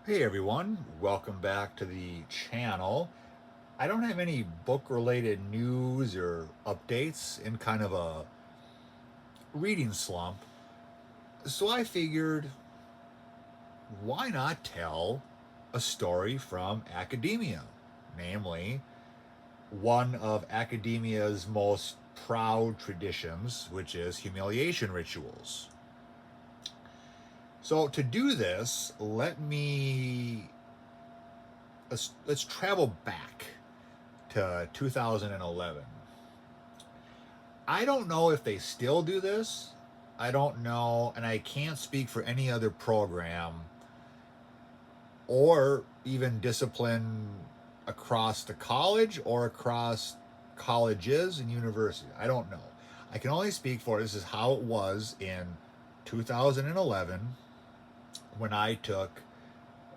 Hey everyone, welcome back to the channel. I don't have any book related news or updates in kind of a reading slump, so I figured why not tell a story from academia, namely one of academia's most proud traditions, which is humiliation rituals. So to do this, let's travel back to 2011. I don't know if they still do this. I don't know, and I can't speak for any other program or even discipline across the college or across colleges and universities. I don't know. I can only speak for this is how it was in 2011 when I took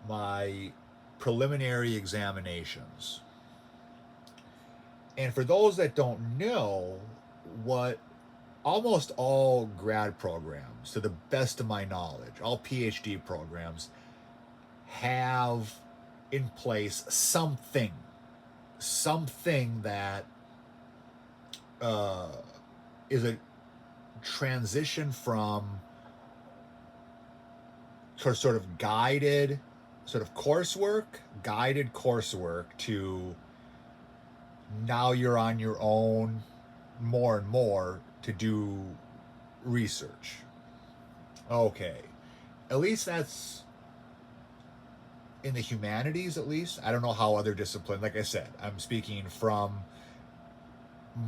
my preliminary examinations. And for those that don't know, what almost all grad programs, to the best of my knowledge, all PhD programs have in place something that uh, is a transition from sort of guided, guided coursework to now you're on your own more and more to do research. Okay. At least that's in the humanities, at least. I don't know how other disciplines, like I said, I'm speaking from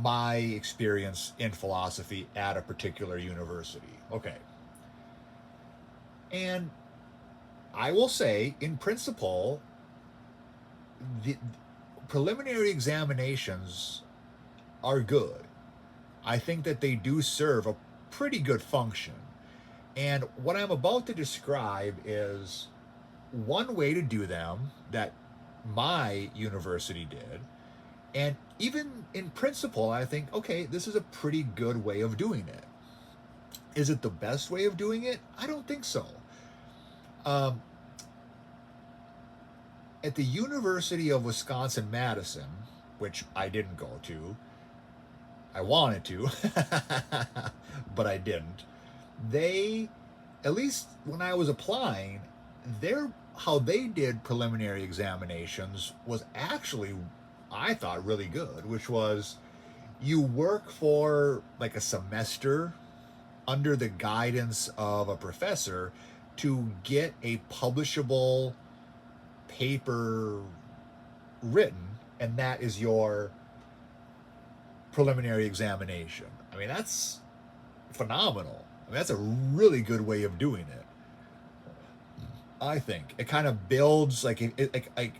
my experience in philosophy at a particular university. Okay. And I will say, in principle, the preliminary examinations are good. I think that they do serve a pretty good function. And what I'm about to describe is one way to do them that my university did. And even in principle, I think, okay, this is a pretty good way of doing it. Is it the best way of doing it? I don't think so. Um, at the University of Wisconsin Madison, which I didn't go to, I wanted to, but I didn't. They, at least when I was applying, their how they did preliminary examinations was actually, I thought, really good, which was you work for like a semester under the guidance of a professor to get a publishable paper written, and that is your preliminary examination. I mean, that's phenomenal. I mean, that's a really good way of doing it. I think it kind of builds like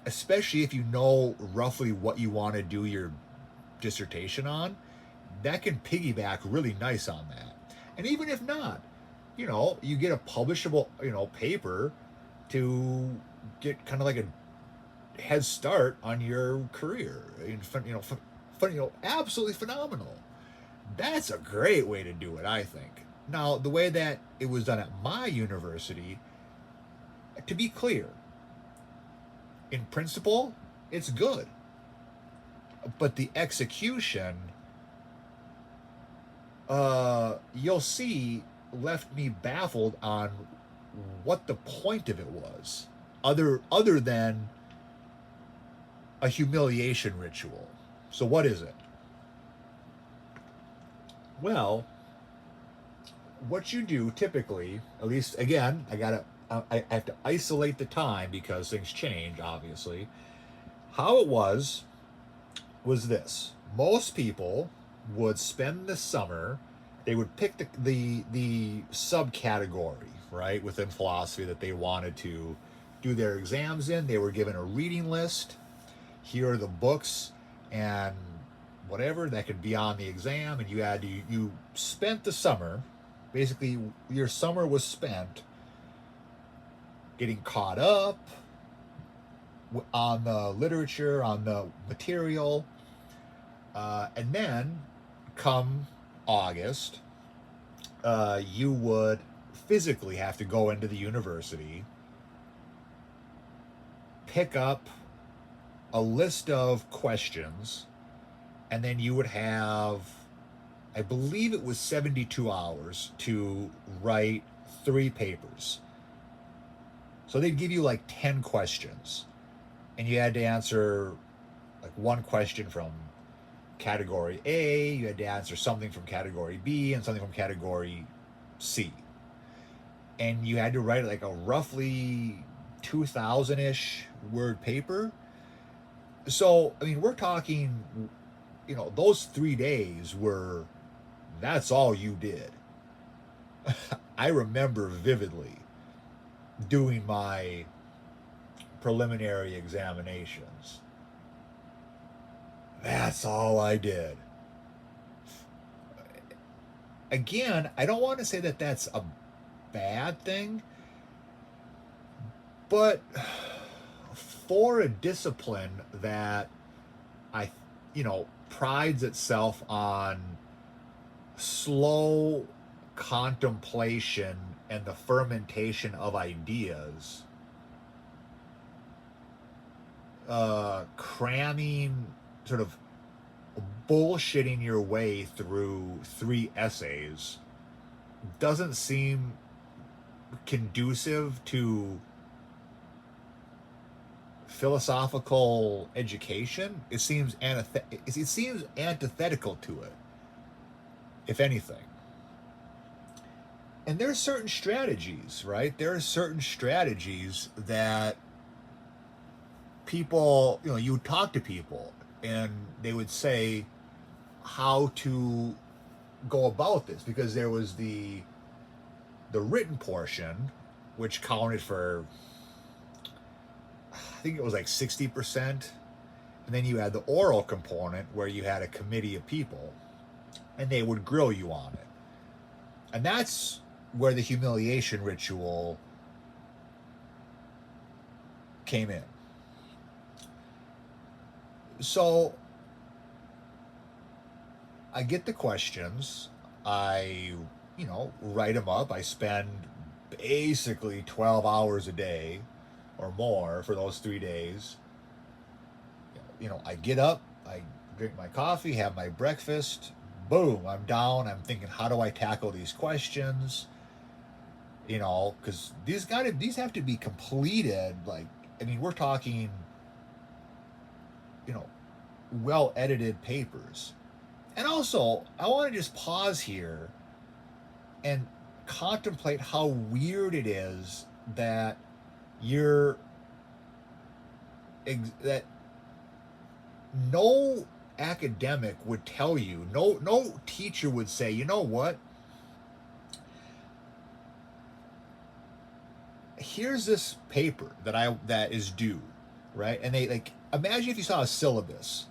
especially if you know roughly what you want to do your dissertation on, that can piggyback really nice on that. And even if not, you get a publishable, paper to get kind of like a head start on your career. Absolutely phenomenal. That's a great way to do it, I think. Now, the way that it was done at my university, to be clear, in principle, it's good. But the execution, you'll see, left me baffled on what the point of it was, other than a humiliation ritual. So what is it? Well, what you do typically, at least again, I have to isolate the time because things change, obviously. How it was this: most people would spend the summer. They would pick the subcategory, right, within philosophy that they wanted to do their exams in. They were given a reading list. Here are the books and whatever that could be on the exam, and you spent the summer. Basically, your summer was spent getting caught up on the literature, on the material, and then come August, you would physically have to go into the university pick up a list of questions, and then you would have, I believe it was 72 hours to write 3 papers. So they'd give you like 10 questions, and you had to answer like one question from category A, you had to answer something from category B, and something from category C. And you had to write like a roughly 2,000 ish word paper. So, I mean, we're talking, those 3 days were, that's all you did. I remember vividly doing my preliminary examinations. That's all I did. Again, I don't want to say that that's a bad thing, but for a discipline that I, prides itself on slow contemplation and the fermentation of ideas, cramming, sort of bullshitting your way through 3 essays doesn't seem conducive to philosophical education. It seems antithetical to it, if anything. And there are certain strategies, right? There are certain strategies that people, you would talk to people and they would say how to go about this, because there was the written portion, which counted for, I think it was like 60%. And then you had the oral component where you had a committee of people and they would grill you on it. And that's where the humiliation ritual came in. So I get the questions, I, write them up. I spend basically 12 hours a day or more for those 3 days. I get up, I drink my coffee, have my breakfast, boom, I'm down. I'm thinking, how do I tackle these questions? Because these have to be completed. Like, I mean, we're talking, well edited papers. And also, I want to just pause here and contemplate how weird it is that that no academic would tell you, no teacher would say, you know what? Here's this paper that is due, right? And they, like, imagine if you saw a syllabus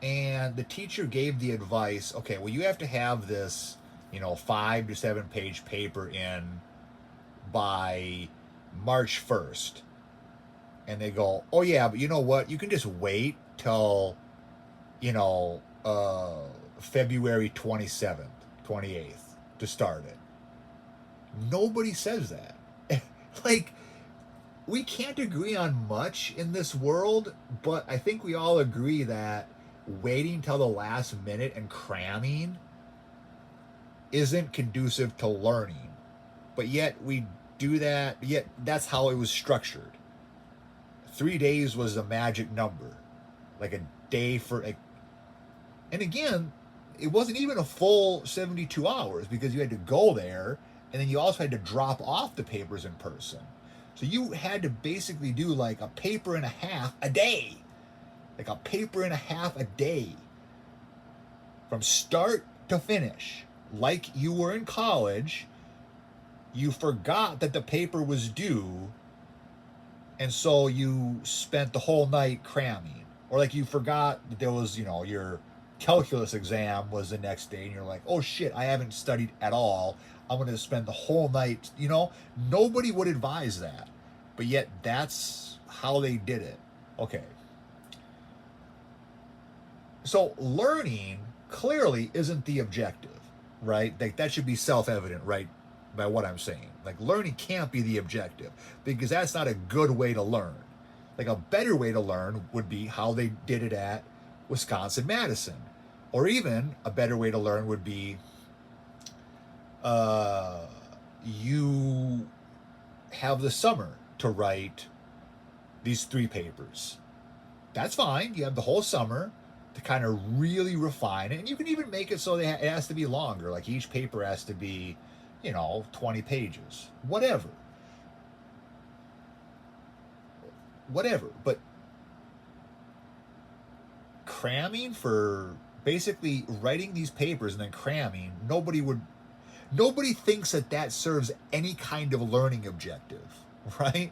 and the teacher gave the advice, okay, well, you have to have this, 5 to 7 page paper in by March 1st. And they go, oh yeah, but you know what? You can just wait till, February 27th, 28th to start it. Nobody says that. Like, we can't agree on much in this world, but I think we all agree that waiting till the last minute and cramming isn't conducive to learning. But yet we do that, yet that's how it was structured. 3 days was the magic number. Like a day for, and again, it wasn't even a full 72 hours because you had to go there and then you also had to drop off the papers in person. So you had to basically do like a paper and a half a day. Like a paper and a half a day. From start to finish. Like you were in college, you forgot that the paper was due, and so you spent the whole night cramming. Or like you forgot that there was, your calculus exam was the next day, and you're like, oh shit, I haven't studied at all. I'm going to spend the whole night, Nobody would advise that. But yet that's how they did it. Okay. So learning clearly isn't the objective, right? Like that should be self-evident, right? By what I'm saying. Like learning can't be the objective because that's not a good way to learn. Like a better way to learn would be how they did it at Wisconsin-Madison. Or even a better way to learn would be uh, you have the summer to write these 3 papers. That's fine. You have the whole summer to kind of really refine it. And you can even make it so that it has to be longer. Like each paper has to be, 20 pages. Whatever. Whatever. But cramming for basically writing these papers and then cramming, nobody thinks that serves any kind of learning objective, right?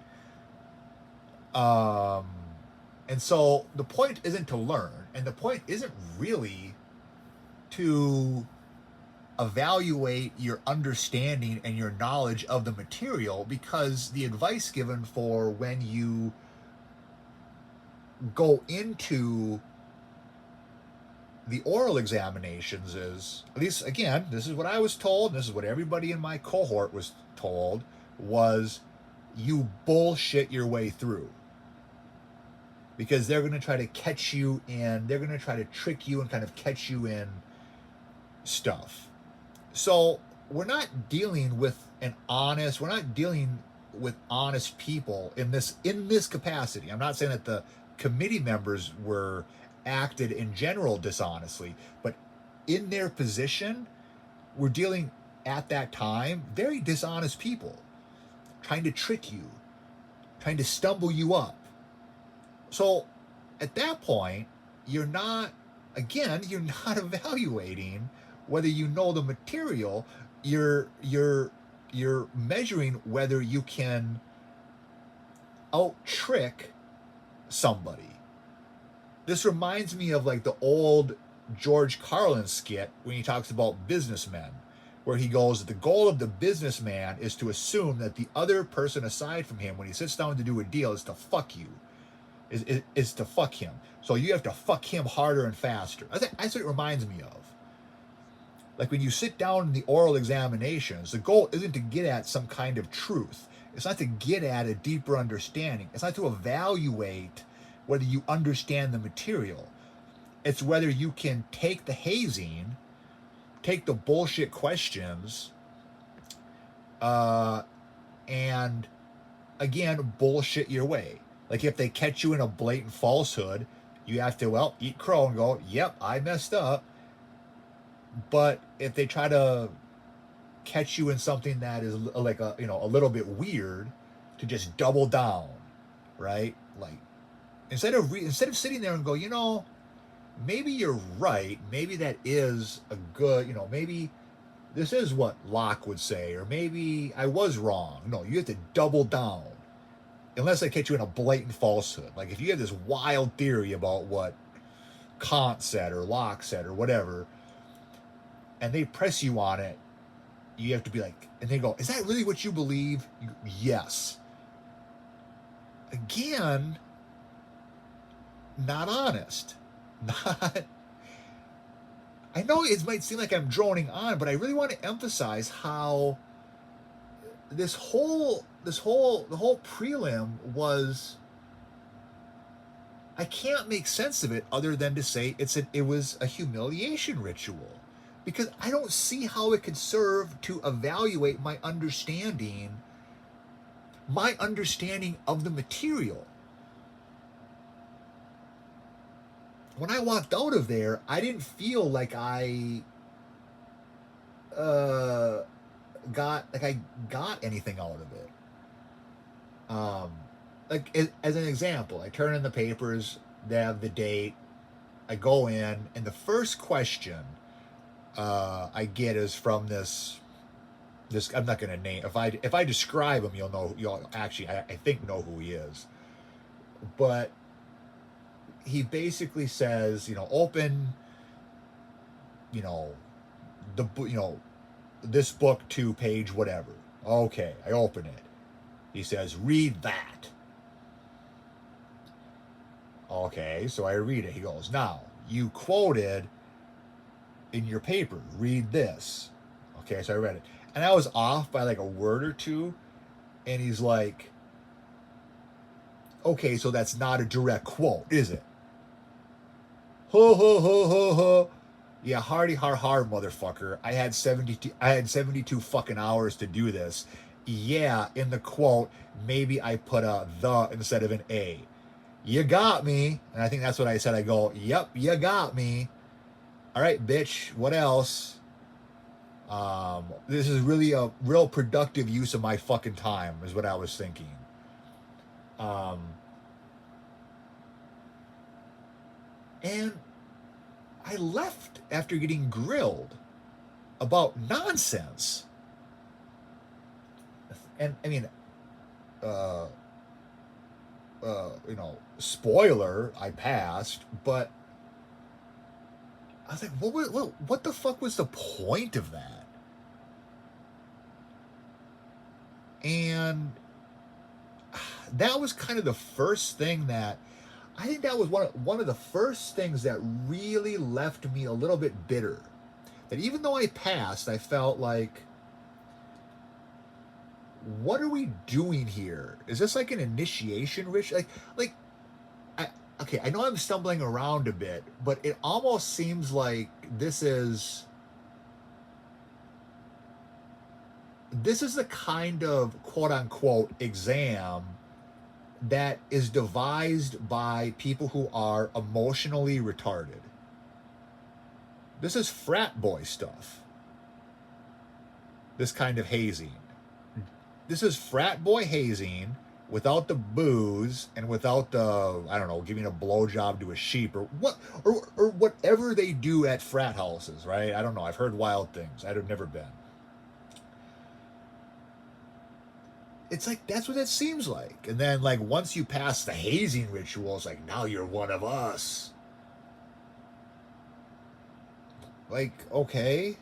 Um, and so the point isn't to learn, and the point isn't really to evaluate your understanding and your knowledge of the material, because the advice given for when you go into the oral examinations is, at least again, this is what I was told, this is what everybody in my cohort was told, was you bullshit your way through. Because they're going to try to catch you in, they're going to try to trick you and kind of catch you in stuff. So we're not dealing with honest people in this capacity. I'm not saying that the committee members were acted in general dishonestly, but in their position, we're dealing at that time very dishonest people trying to trick you, trying to stumble you up. So at that point, you're not evaluating whether you know the material. You're measuring whether you can out trick somebody. This reminds me of like the old George Carlin skit when he talks about businessmen, where he goes, the goal of the businessman is to assume that the other person aside from him, when he sits down to do a deal, is to fuck you. Is to fuck him. So you have to fuck him harder and faster. That's what it reminds me of. Like when you sit down in the oral examinations, the goal isn't to get at some kind of truth. It's not to get at a deeper understanding. It's not to evaluate whether you understand the material. It's whether you can take the hazing, take the bullshit questions, and again, bullshit your way. Like if they catch you in a blatant falsehood, you have to, eat crow and go, yep, I messed up. But if they try to catch you in something that is like a little bit weird, to just double down, right? Like instead of sitting there and go, maybe you're right, maybe that is a good, maybe this is what Locke would say, or maybe I was wrong. No, you have to double down. Unless they catch you in a blatant falsehood. Like if you have this wild theory about what Kant said or Locke said or whatever, and they press you on it, you have to be like, and they go, is that really what you believe? Yes. Again, not honest. Not. I know it might seem like I'm droning on, but I really want to emphasize how the whole prelim was, I can't make sense of it other than to say it was a humiliation ritual, because I don't see how it could serve to evaluate my understanding of the material. When I walked out of there, I didn't feel like I got anything out of it. Like as an example, I turn in the papers, they have the date, I go in, and the first question I get is from this I'm not going to name, if I describe him, you'll actually I think know who he is. But he basically says, open, this book to page whatever. Okay, I open it. He says, read that. Okay, so I read it. He goes, now, you quoted in your paper, read this. Okay, so I read it. And I was off by like a word or two. And he's like, Okay, so that's not a direct quote, is it? Ho ho ho ho ho. Yeah, hardy har har, motherfucker. I had 72 fucking hours to do this. Yeah, in the quote, maybe I put a the instead of an a. You got me. And I think that's what I said. I go, yep, you got me. All right, bitch. What else? This is really a real productive use of my fucking time, is what I was thinking. Um, and I left after getting grilled about nonsense. And I mean, uh, spoiler, I passed, but I was like, what the fuck was the point of that? And that was kind of the first thing that I think that was one of the first things that really left me a little bit bitter. That even though I passed, I felt like, what are we doing here? Is this like an initiation ritual? I, okay, I know I'm stumbling around a bit, but it almost seems like this is the kind of quote unquote exam that is devised by people who are emotionally retarded. This is frat boy stuff. This kind of hazing. This is frat boy hazing without the booze and without the, I don't know, giving a blowjob to a sheep or whatever they do at frat houses, right? I don't know. I've heard wild things. I've never been. It's like that's what it seems like. And then like once you pass the hazing ritual, it's like now you're one of us. Like, okay,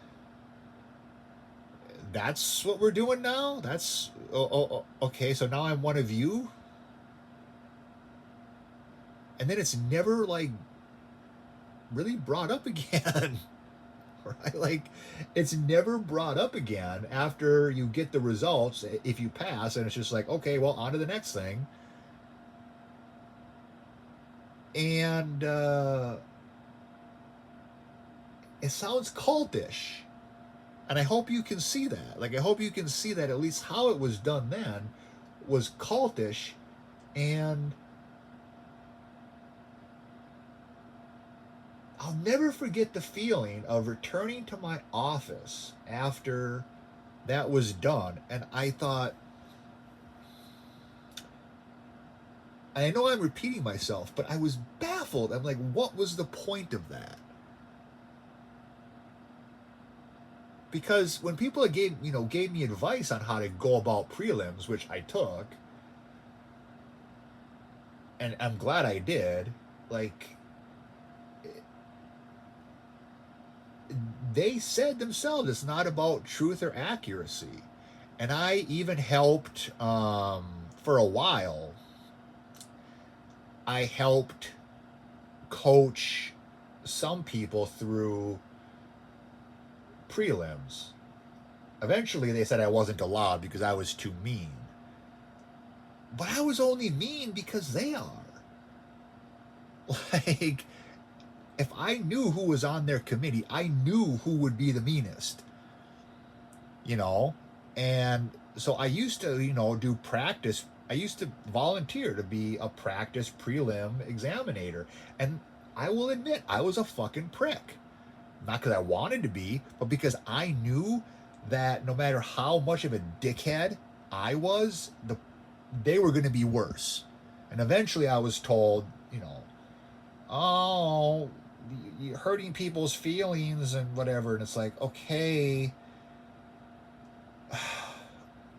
that's what we're doing now? That's okay, so now I'm one of you? And then it's never like really brought up again. Right? Like it's never brought up again after you get the results if you pass, and it's just like, okay, well, on to the next thing. And it sounds cultish. And I hope you can see that. Like I hope you can see that at least how it was done then was cultish. And I'll never forget the feeling of returning to my office after that was done. And I thought, I know I'm repeating myself, but I was baffled. I'm like, what was the point of that? Because when people gave me advice on how to go about prelims, which I took, and I'm glad I did, like they said themselves it's not about truth or accuracy. And I even helped for a while. I helped coach some people through prelims. Eventually, they said I wasn't allowed because I was too mean. But I was only mean because they are. Like, if I knew who was on their committee, I knew who would be the meanest. You know? And so I used to, do practice. I used to volunteer to be a practice prelim examinator. And I will admit, I was a fucking prick. Not because I wanted to be, but because I knew that no matter how much of a dickhead I was, they were going to be worse. And eventually I was told, oh, you're hurting people's feelings and whatever. And it's like, okay,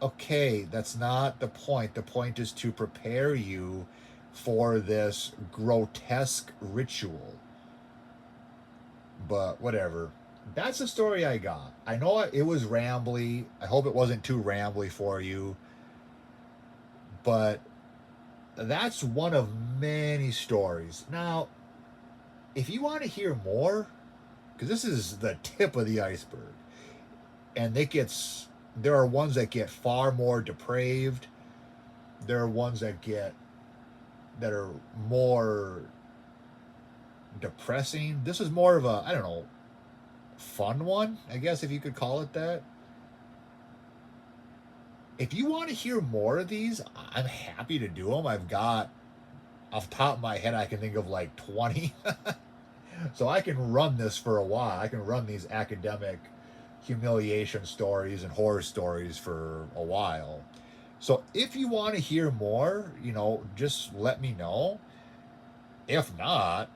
okay, that's not the point. The point is to prepare you for this grotesque ritual. But whatever. That's the story I got. I know it was rambly. I hope it wasn't too rambly for you. But that's one of many stories. Now, if you want to hear more, because this is the tip of the iceberg, and there are ones that get far more depraved. There are ones that get that are more depressing. This is more of a, I don't know, fun one, I guess, if you could call it that. If you want to hear more of these, I'm happy to do them. I've got, off the top of my head, I can think of like 20. So I can run this for a while. I can run these academic humiliation stories and horror stories for a while. So if you want to hear more, just let me know. If not,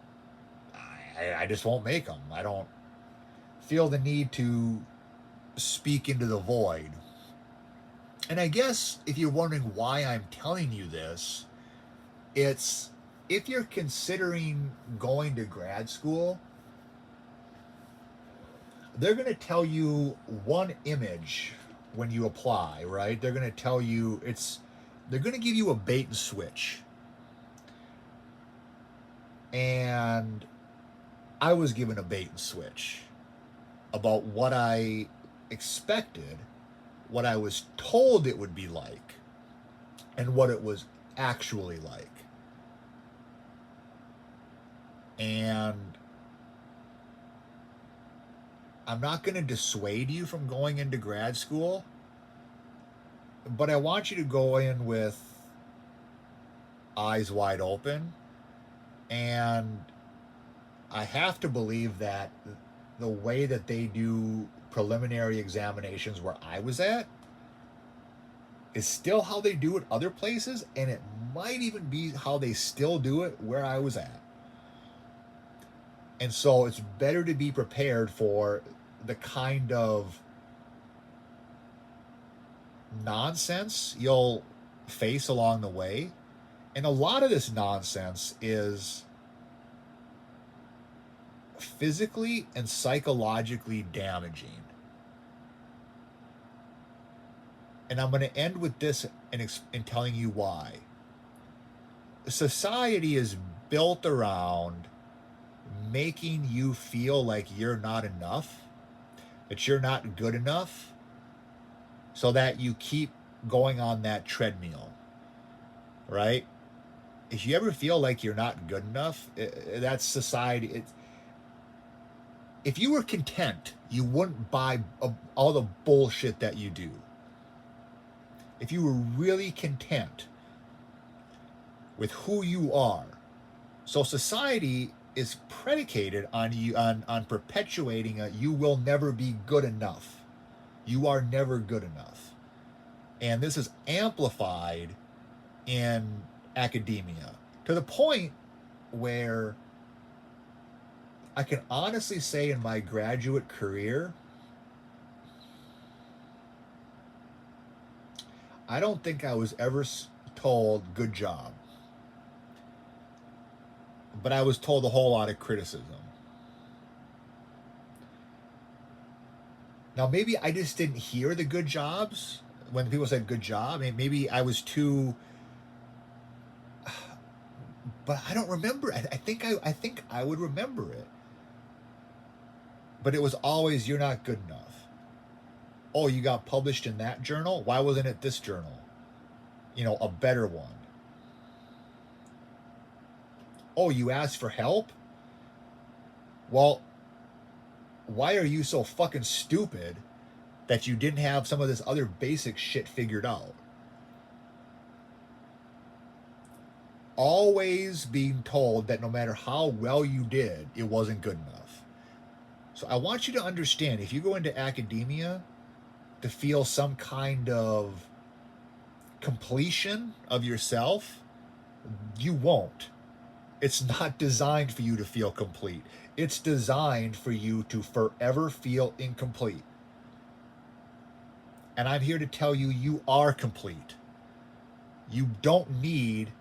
I just won't make them. I don't feel the need to speak into the void. And I guess if you're wondering why I'm telling you this, it's if you're considering going to grad school, they're going to tell you one image when you apply, right? They're going to tell you they're going to give you a bait and switch. And I was given a bait and switch about what I expected, what I was told it would be like, and what it was actually like. And I'm not going to dissuade you from going into grad school, but I want you to go in with eyes wide open. And I have to believe that the way that they do preliminary examinations where I was at is still how they do it other places, and it might even be how they still do it where I was at. And so it's better to be prepared for the kind of nonsense you'll face along the way. And a lot of this nonsense is physically and psychologically damaging. And I'm going to end with this in telling you why. Society is built around making you feel like you're not enough, that you're not good enough, so that you keep going on that treadmill, right? If you ever feel like you're not good enough, that's society. If you were content, you wouldn't buy all the bullshit that you do. If you were really content with who you are, so society is predicated on you on perpetuating you will never be good enough. You are never good enough. And this is amplified in academia to the point where I can honestly say in my graduate career, I don't think I was ever told good job, but I was told a whole lot of criticism. Now, maybe I just didn't hear the good jobs when people said good job. Maybe I was too, but I don't remember. I think I would remember it. But it was always, you're not good enough. Oh, you got published in that journal? Why wasn't it this journal? A better one. Oh, you asked for help? Well, why are you so fucking stupid that you didn't have some of this other basic shit figured out? Always being told that no matter how well you did, it wasn't good enough. So I want you to understand, if you go into academia to feel some kind of completion of yourself, you won't. It's not designed for you to feel complete. It's designed for you to forever feel incomplete. And I'm here to tell you, you are complete. You don't need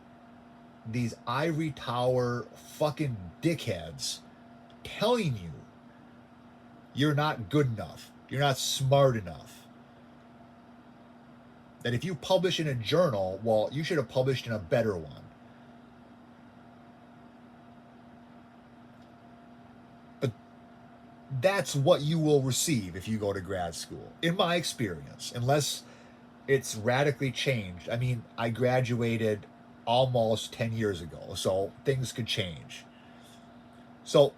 these ivory tower fucking dickheads telling you you're not good enough, you're not smart enough. That if you publish in a journal, well, you should have published in a better one. But that's what you will receive if you go to grad school, in my experience, unless it's radically changed. I mean, I graduated almost 10 years ago, so things could change. So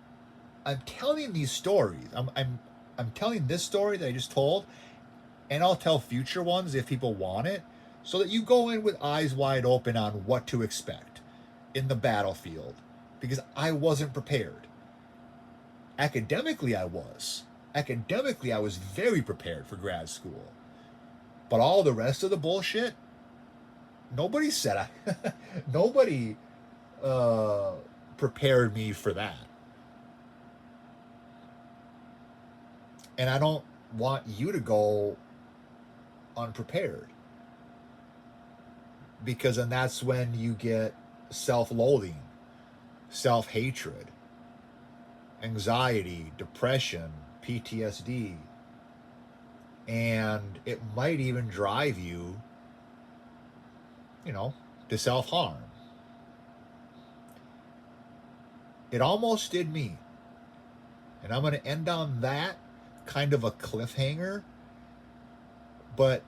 I'm telling these stories. I'm telling this story that I just told, and I'll tell future ones if people want it, so that you go in with eyes wide open on what to expect in the battlefield, because I wasn't prepared. Academically, I was. Academically, I was very prepared for grad school. But all the rest of the bullshit, nobody said I. Nobody uh, prepared me for that. And I don't want you to go unprepared, because then that's when you get self-loathing, self-hatred, anxiety, depression, PTSD, and it might even drive you, you know, to self-harm. It almost did me. And I'm going to end on that kind of a cliffhanger, but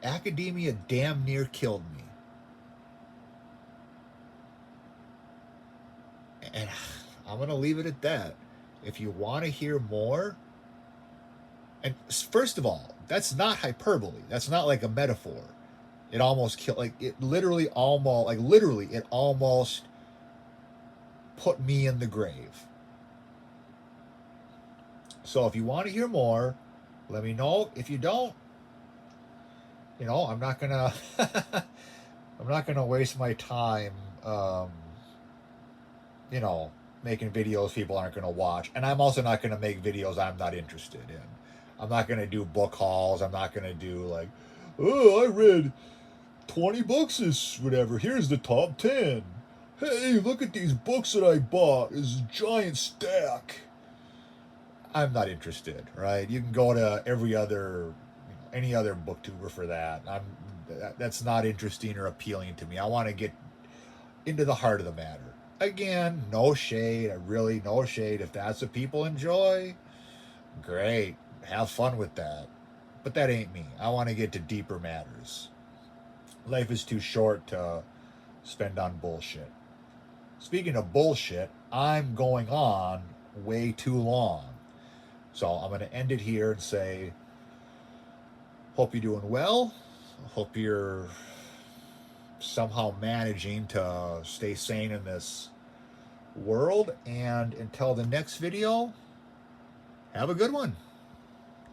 academia damn near killed me. And I'm going to leave it at that. If you want to hear more, and first of all, that's not hyperbole. That's not like a metaphor. It almost killed, like, it literally almost, like, literally, it almost put me in the grave. So if you want to hear more, let me know. If you don't, you know, I'm not gonna I'm not gonna waste my time you know, making videos people aren't gonna watch. And I'm also not gonna make videos I'm not interested in. I'm not gonna do book hauls. I'm not gonna do like, oh, I read 20 books this whatever. Here's the top 10. Hey, look at these books that I bought. It's a giant stack. I'm not interested, right? You can go to every other, you know, any other booktuber for that. That's not interesting or appealing to me. I want to get into the heart of the matter. Again, no shade. I really no shade. If that's what people enjoy, great. Have fun with that. But that ain't me. I want to get to deeper matters. Life is too short to spend on bullshit. Speaking of bullshit, I'm going on way too long. So I'm going to end it here and say, hope you're doing well. Hope you're somehow managing to stay sane in this world. And until the next video, have a good one.